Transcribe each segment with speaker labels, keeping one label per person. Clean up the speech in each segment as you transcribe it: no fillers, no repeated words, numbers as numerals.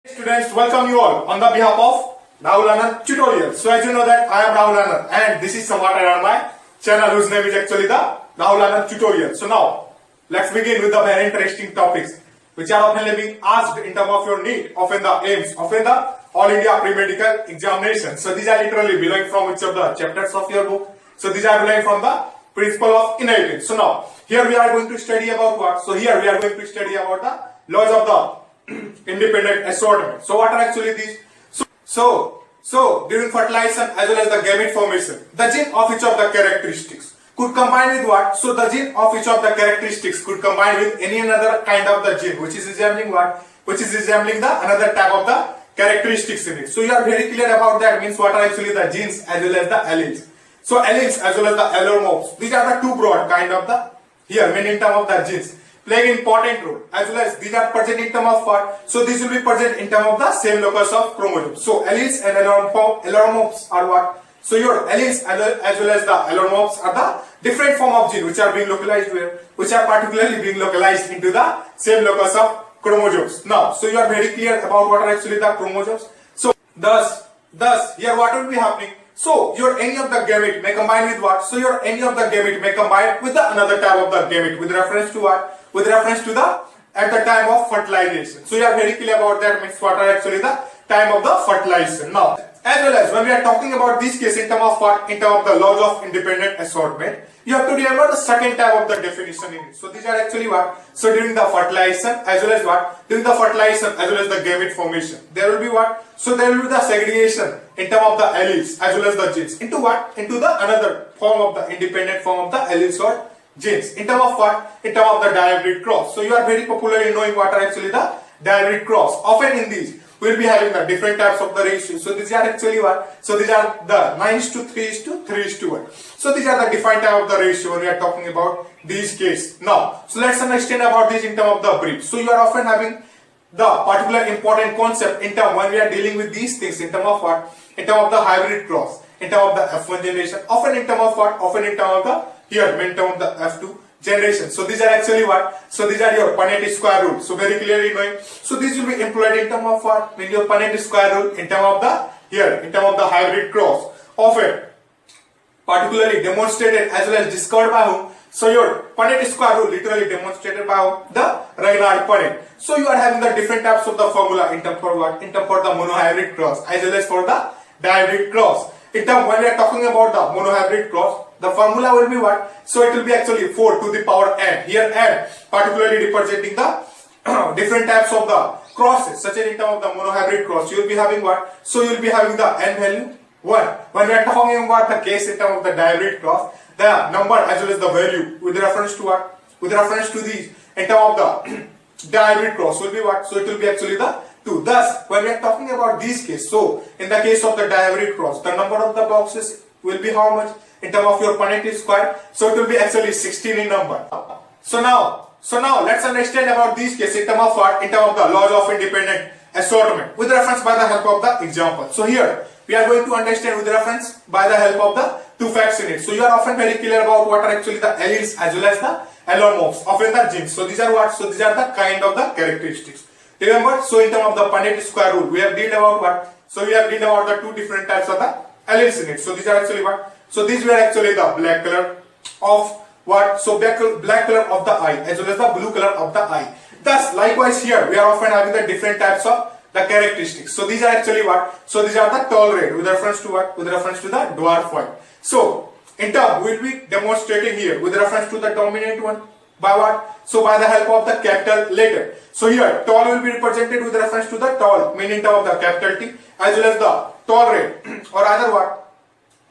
Speaker 1: Students, welcome you all on the behalf of Rahul Anand tutorial. So as you know that I am Rahul Anand and this is somewhat around my channel whose name is actually the Rahul Anand tutorial. So now let's begin with the very interesting topics which are often being asked in terms of your Neet, often the Aiims, often the All India Pre-Medical Examination. So these are literally belonging from each of the chapters of your book. So these are belonging from the principle of inheritance. So now here we are going to study about what? So here we are going to study about the laws of the independent assortment. So what are actually these? So during fertilization as well as the gamete formation, the gene of each of the characteristics could combine with what? So the gene of each of the characteristics could combine with any another kind of the gene which is resembling what? Which is resembling the another type of the characteristics in it. So you are very clear about that, means what are actually the genes as well as the alleles. So alleles as well as the allomorphs, these are the two broad kind of the here mean in terms of the genes playing important role, as well as these are present in terms of what? So these will be present in terms of the same locus of chromosomes. So alleles and allomorphs are what? So your alleles as well as the allomorphs are the different form of gene which are being localized where? Which are particularly being localized into the same locus of chromosomes. Now, so you are very clear about what are actually the chromosomes. So thus here what will be happening? So your any of the gamete may combine with what? So your any of the gamete may combine with the another type of the gamete with reference to what? With reference to the at the time of fertilization. So you are very clear about that, means what are actually the time of the fertilization. Now, as well as when we are talking about this case in terms of what? In terms of the laws of independent assortment, you have to remember the second type of the definition in it. So these are actually what? So during the fertilization as well as what? During the fertilization as well as the gamete formation, there will be what? So there will be the segregation in terms of the alleles as well as the genes into what? Into the another form of the independent form of the alleles or genes. In terms of what? In terms of the dihybrid cross. So you are very popular in knowing what are actually the dihybrid cross. Often in these we will be having the different types of the ratios. So these are actually what? So these are the 9:3:3:1. So these are the defined type of the ratio when we are talking about these cases. Now, so let's understand about this in terms of the brief. So you are often having the particular important concept in terms when we are dealing with these things in terms of what? In terms of the hybrid cross, in terms of the F1 generation, often in terms of what? Often in terms of the here in terms of the F2 generation. So these are actually what? So these are your Punnett square rule. So very clearly knowing. So this will be employed in terms of what? In your Punnett square rule in terms of the here in terms of the hybrid cross. Often particularly demonstrated as well as discovered by whom? So your Punnett square rule literally demonstrated by whom? The Reinhard Punnett. So you are having the different types of the formula in terms for what? In terms for the monohybrid cross as well as for the dihybrid cross. In terms when we are talking about the monohybrid cross, the formula will be what? So it will be actually 4 to the power n. Here n particularly representing the different types of the crosses, such as in terms of the monohybrid cross. You will be having what? So you will be having the n value 1. When we are talking about the case in terms of the dihybrid cross, the number as well as the value with reference to what? With reference to these in terms of the dihybrid cross will be what? So it will be actually the 2. Thus, when we are talking about these cases, so in the case of the dihybrid cross, the number of the boxes will be how much? In terms of your Punnett square, so it will be actually 16 in number. So now let's understand about these cases in terms of what? In terms of the laws of independent assortment with reference by the help of the example. So here we are going to understand with reference by the help of the two facts in it. So you are often very clear about what are actually the alleles as well as the allomorphs, often the genes. So these are what? So these are the kind of the characteristics. Remember, so in terms of the Punnett square rule, we have dealt about what? So we have dealt about the two different types of the alleles in it. So these are actually what? So these were actually the black color of what? So black color of the eye as well as the blue color of the eye. Thus, likewise here we are often having the different types of the characteristics. So these are actually what? So these are the tall red with reference to what? With reference to the dwarf white. So in term we will be demonstrating here with reference to the dominant one by what? So by the help of the capital letter. So here tall will be represented with reference to the tall, meaning term of the capital T as well as the tall red or other what?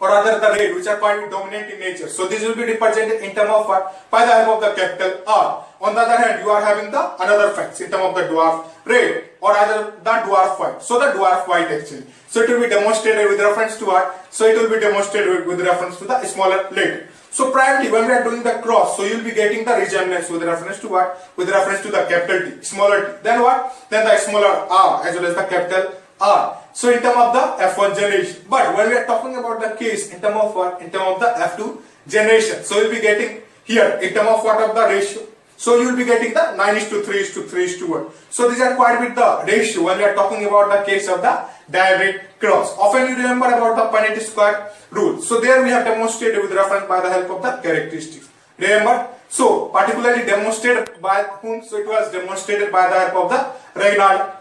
Speaker 1: Or rather the red which are quite dominant in nature. So this will be represented in terms of what? By the help of the capital R. On the other hand, you are having the another facts in terms of the dwarf red or rather the dwarf white. So the dwarf white actually. So it will be demonstrated with reference to what? So it will be demonstrated with reference to the smaller letter. So primarily when we are doing the cross, so you will be getting the resemblance with reference to what? With reference to the capital T, smaller t. Then what? Then the smaller r as well as the capital R. So in terms of the F1 generation. But when we are talking about the case in terms of what? In terms of the F2 generation. So we'll be getting here in terms of what of the ratio. So you will be getting the 9:3:3:1. So these are quite a bit the ratio when we are talking about the case of the direct cross. Often you remember about the Punnett square rule. So there we have demonstrated with reference by the help of the characteristics. Remember? So particularly demonstrated by whom? So it was demonstrated by the help of the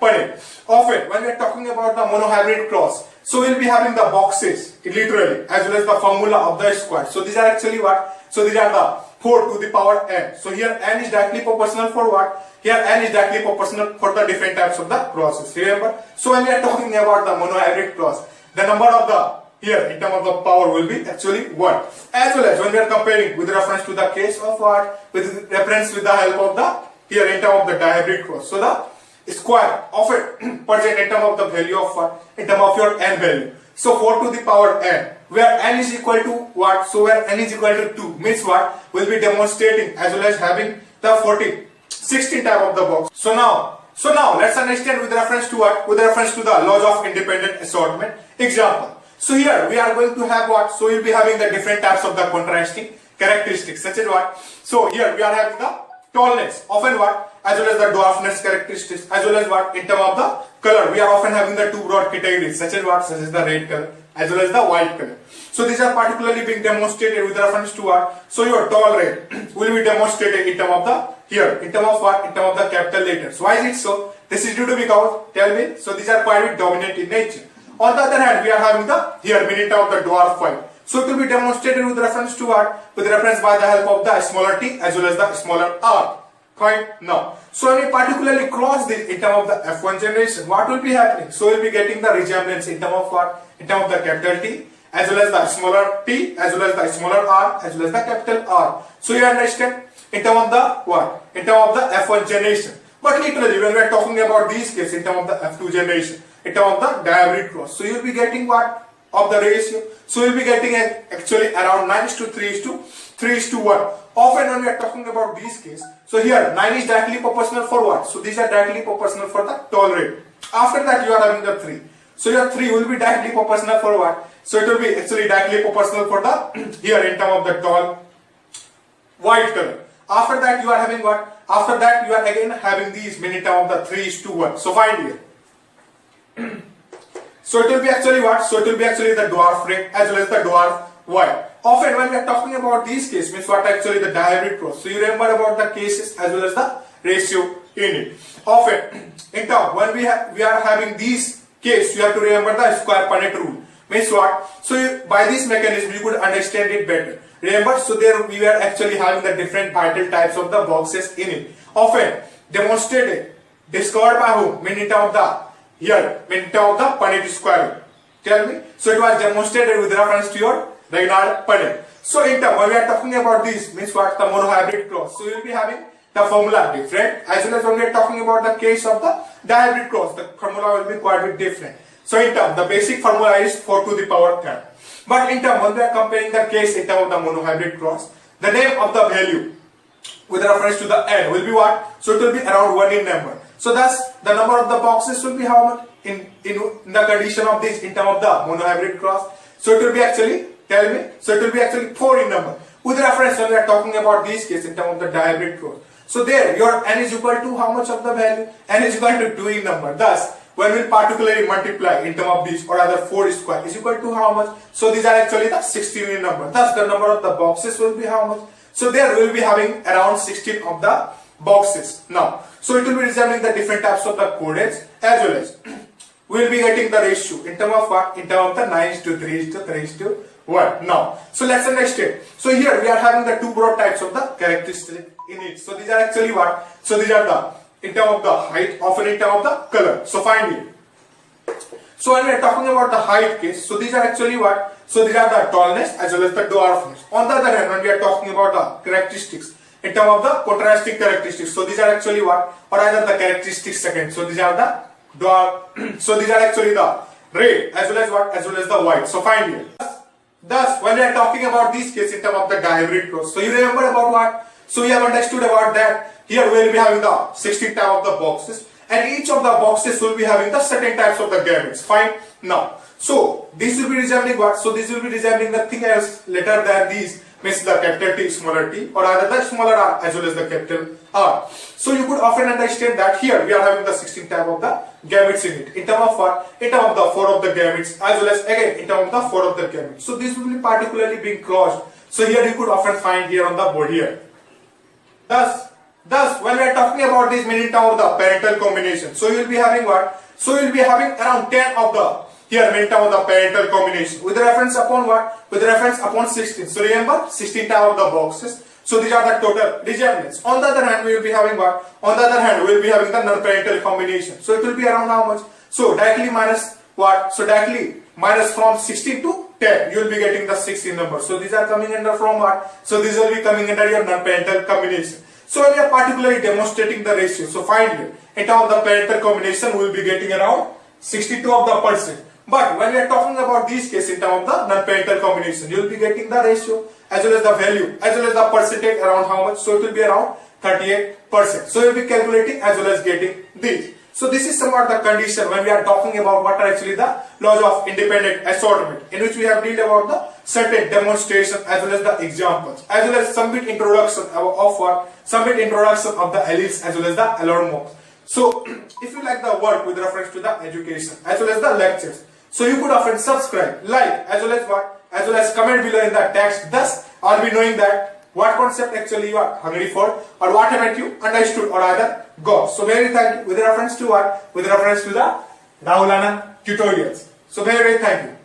Speaker 1: Punnett. Often when we are talking about the monohybrid cross, so we'll be having the boxes literally as well as the formula of the square. So these are actually what? So these are the 4 to the power n. So here n is directly proportional for what? Here n is directly proportional for the different types of the crosses. Remember? So when we are talking about the monohybrid cross, the number of the here in terms of the power will be actually 1. As well as when we are comparing with reference to the case of what? With reference with the help of the here in terms of the dihybrid cross. So the square of it present in terms of the value of what? In terms of your n value. So 4 to the power n, where n is equal to what? So where n is equal to 2 means what? We'll be demonstrating as well as having the 16 type of the box. So now let's understand with reference to what? With reference to the laws of independent assortment. Example. So here we are going to have what? So we'll be having the different types of the contrasting characteristics such as what? So here we are having the tallness, often what? As well as the dwarfness characteristics, as well as what? In terms of the color, we are often having the 2 broad categories such as what? Such as the red color as well as the white color. So these are particularly being demonstrated with reference to what? So your tall red will be demonstrated in terms of the here, in terms of what? In terms of the capital letters. Why is it so? This is due to because, tell me, so these are quite a bit dominant in nature. On the other hand, we are having the here in terms of the dwarf white. So it will be demonstrated with reference to what? With reference by the help of the smaller t as well as the smaller r. Fine. Now, so when we particularly cross this in terms of the F1 generation, what will be happening? So we'll be getting the resemblance in terms of what? In terms of the capital T as well as the smaller t as well as the smaller r as well as the capital R. So you understand? In terms of the what? In terms of the F1 generation. But literally when we are talking about these cases in terms of the F2 generation, in terms of the dihybrid cross, so you'll be getting what? Of the ratio. So you'll be getting actually around 9:3:1. Often when we are talking about these cases, so here 9 is directly proportional for what? So these are directly proportional for the tall rate. After that you are having the 3. So your 3 will be directly proportional for what? So it will be actually directly proportional for the here in terms of the tall white color. After that you are having what? After that you are again having these in terms of the 3:1. So find here. So it will be actually what? So it will be actually the dwarf red as well as the dwarf white. Often when we are talking about these cases, means what actually the dihybrid cross. So you remember about the cases as well as the ratio in it. Often in terms when we are having these cases, you have to remember the square Punnett rule. Means what? So by this mechanism you could understand it better. Remember, so there we were actually having the different vital types of the boxes in it. Often demonstrated, discovered by whom? In terms of the here, in terms of the Punnett square. Tell me. So it was demonstrated with reference to your Punnett. So in terms when we are talking about this, means what? The monohybrid cross. So you will be having the formula different as well as when we are talking about the case of the dihybrid cross, the formula will be quite a bit different. So in terms, the basic formula is 4 to the power 10. But in terms, when we are comparing the case in terms of the monohybrid cross, the name of the value with reference to the n will be what? So it will be around 1 in number. So thus the number of the boxes will be how much in the condition of this in terms of the monohybrid cross. So it will be actually, tell me, so it will be actually 4 in number. With reference when we are talking about this case in terms of the dihybrid cross. So there your n is equal to how much of the value? N is equal to 2 in number. Thus when we particularly multiply in terms of this or rather 4 square is equal to how much? So these are actually the 16 in number. Thus the number of the boxes will be how much? So there we will be having around 16 of the boxes. Now, so it will be resembling the different types of the coordinates as well as we will be getting the ratio in terms of what? In terms of the 9:3:1. Now, so let's understand. So here we are having the 2 broad types of the characteristics in it. So these are actually what? So these are the in terms of the height, often in terms of the color. So find it. So when we are talking about the height case, so these are actually what? So these are the tallness as well as the dwarfness. On the other hand, when we are talking about the characteristics in terms of the contrasting characteristics, so these are actually what? Or rather the characteristics second. So these are the dwarf. So these are actually the red as well as what? As well as the white. So find here. Thus, when we are talking about these cases in terms of the dihybrid cross, so you remember about what? So we have understood about that. Here we will be having the 16 type of the boxes, and each of the boxes will be having the certain types of the gametes. Fine. Now, so this will be resembling what? So this will be resembling nothing else later than these means the capital T, smaller t, or either the smaller r as well as the capital R. So you could often understand that here we are having the 16 type of the gametes in it. In terms of what? In terms of the 4 of the gametes as well as again in terms of the 4 of the gametes. So this will be particularly being closed. So here you could often find here on the board here. Thus, when we are talking about this meaning term of the parental combination, so you will be having what? So you will be having around 10 of the here meaning term of the parental combination with reference upon what? With reference upon 16. So remember 16 type of the boxes. So these are the total determinants. On the other hand, we will be having what? On the other hand, we will be having the non-parental combination. So it will be around how much? So directly minus what? So directly minus from 16 to 10. You will be getting the 16 number. So these are coming under from what? So these will be coming under your non-parental combination. So when we are particularly demonstrating the ratio, so find here in terms of the parental combination, we will be getting around 62 of the percent. But when we are talking about these cases in terms of the non-parental combination, you will be getting the ratio as well as the value as well as the percentage around how much? So it will be around 38%. So you will be calculating as well as getting these. So this is somewhat the condition when we are talking about what are actually the laws of independent assortment, in which we have dealt about the certain demonstration as well as the examples as well as some bit introduction of what? Some bit introduction of the alleles as well as the allotments. So if you like the work with reference to the education as well as the lectures, so you could often subscribe, like as well as what? As well as comment below in the text. Thus I'll be knowing that what concept actually you are hungry for, or what haven't you understood or either got. So very thank you with reference to what? With reference to the Rahul Anand tutorials. So very thank you.